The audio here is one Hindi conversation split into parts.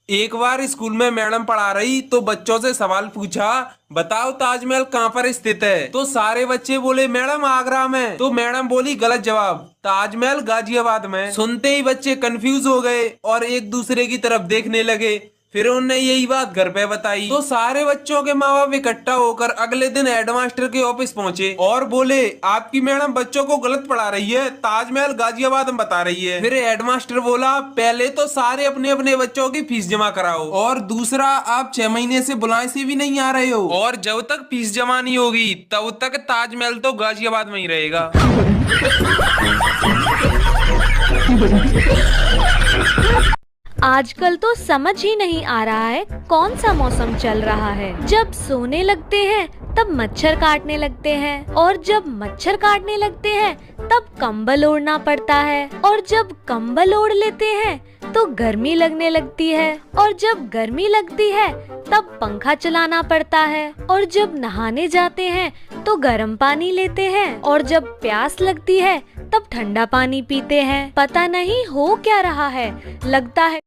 एक बार स्कूल में मैडम पढ़ा रही तो बच्चों से सवाल पूछा, बताओ ताजमहल कहाँ पर स्थित है। तो सारे बच्चे बोले मैडम आगरा में। तो मैडम बोली गलत जवाब, ताजमहल गाजियाबाद में। सुनते ही बच्चे कंफ्यूज हो गए और एक दूसरे की तरफ देखने लगे। फिर उन्होंने यही बात घर पे बताई तो सारे बच्चों के माँ बाप इकट्ठा होकर अगले दिन हेडमास्टर के ऑफिस पहुंचे और बोले आपकी मैडम बच्चों को गलत पढ़ा रही है, ताजमहल गाजियाबाद में बता रही है। फिर हेडमास्टर बोला पहले तो सारे अपने अपने बच्चों की फीस जमा कराओ और दूसरा आप 6 महीने से बुलाए से भी नहीं आ रहे हो और जब तक फीस जमा नहीं होगी तब तक ताजमहल तो गाजियाबाद में ही रहेगा। आजकल तो समझ ही नहीं आ रहा है कौन सा मौसम चल रहा है। जब सोने लगते हैं तब मच्छर काटने लगते हैं और जब मच्छर काटने लगते हैं तब कंबल ओढ़ना पड़ता है और जब कंबल ओढ़ लेते हैं तो गर्मी लगने लगती है और जब गर्मी लगती है तब पंखा चलाना पड़ता है और जब नहाने जाते हैं तो गर्म पानी लेते हैं और जब प्यास लगती है तब ठंडा पानी पीते हैं। पता नहीं हो क्या रहा है, लगता है।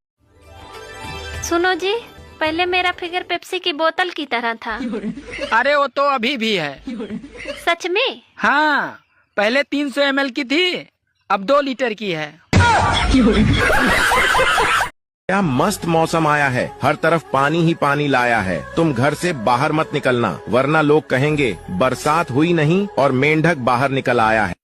सुनो जी, पहले मेरा फिगर पेप्सी की बोतल की तरह था। अरे वो तो अभी भी है। सच में? हाँ, पहले 300 ml की थी, अब 2 लीटर की है। क्या मस्त मौसम आया है, हर तरफ पानी ही पानी लाया है। तुम घर से बाहर मत निकलना वरना लोग कहेंगे बरसात हुई नहीं और मेंढक बाहर निकल आया है।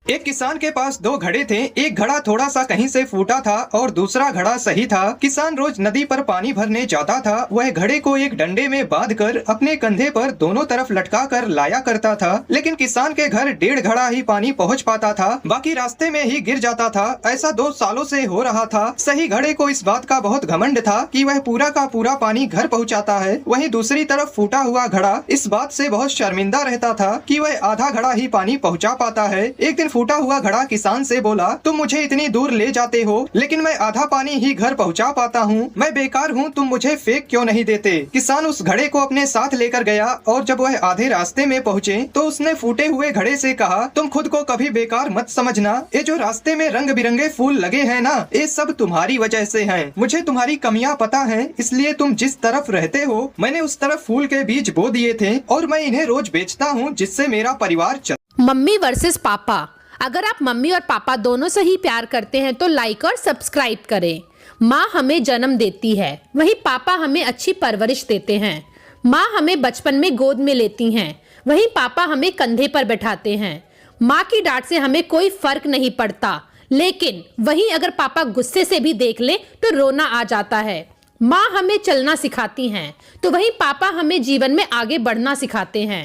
एक किसान के पास 2 घड़े थे। एक घड़ा थोड़ा सा कहीं से फूटा था और दूसरा घड़ा सही था। किसान रोज नदी पर पानी भरने जाता था। वह घड़े को एक डंडे में बांधकर अपने कंधे पर दोनों तरफ लटका कर लाया करता था। लेकिन किसान के घर 1.5 घड़ा ही पानी पहुंच पाता था, बाकी रास्ते में ही गिर जाता था। ऐसा 2 सालों से हो रहा था। सही घड़े को इस बात का बहुत घमंड था कि वह पूरा का पूरा पानी घर पहुँचाता है। वहीं दूसरी तरफ फूटा हुआ घड़ा इस बात से बहुत शर्मिंदा रहता था कि वह आधा घड़ा ही पानी पहुँचा पाता है। एक दिन फूटा हुआ घड़ा किसान से बोला, तुम मुझे इतनी दूर ले जाते हो लेकिन मैं आधा पानी ही घर पहुंचा पाता हूँ। मैं बेकार हूँ, तुम मुझे फेंक क्यों नहीं देते। किसान उस घड़े को अपने साथ लेकर गया और जब वह आधे रास्ते में पहुँचे तो उसने फूटे हुए घड़े से कहा, तुम खुद को कभी बेकार मत समझना। ये जो रास्ते में रंग बिरंगे फूल लगे हैं ना, ये सब तुम्हारी वजह से हैं। मुझे तुम्हारी कमियां पता है, इसलिए तुम जिस तरफ रहते हो मैंने उस तरफ फूल के बीज बो दिए थे और मैं इन्हें रोज बेचता हूँ जिससे मेरा परिवार चल। मम्मी वर्सेस पापा। अगर आप मम्मी और पापा दोनों से ही प्यार करते हैं तो लाइक और सब्सक्राइब करें। माँ हमें जन्म देती है, वहीं पापा हमें अच्छी परवरिश देते हैं। माँ हमें बचपन में गोद में लेती हैं, वहीं पापा हमें कंधे पर बैठाते हैं। माँ की डांट से हमें कोई फर्क नहीं पड़ता, लेकिन वहीं अगर पापा गुस्से से भी देख ले तो रोना आ जाता है। माँ हमें चलना सिखाती हैं, तो वहीं पापा हमें जीवन में आगे बढ़ना सिखाते हैं।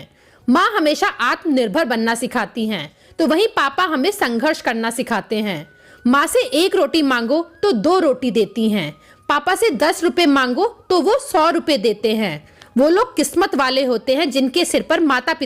माँ हमेशा आत्मनिर्भर बनना सिखाती हैं, तो वहीं पापा हमें संघर्ष करना सिखाते हैं। माँ से 1 रोटी मांगो तो 2 रोटी देती हैं। पापा से 10 रुपए मांगो तो वो 100 रुपए देते हैं। वो लोग किस्मत वाले होते हैं जिनके सिर पर माता पिता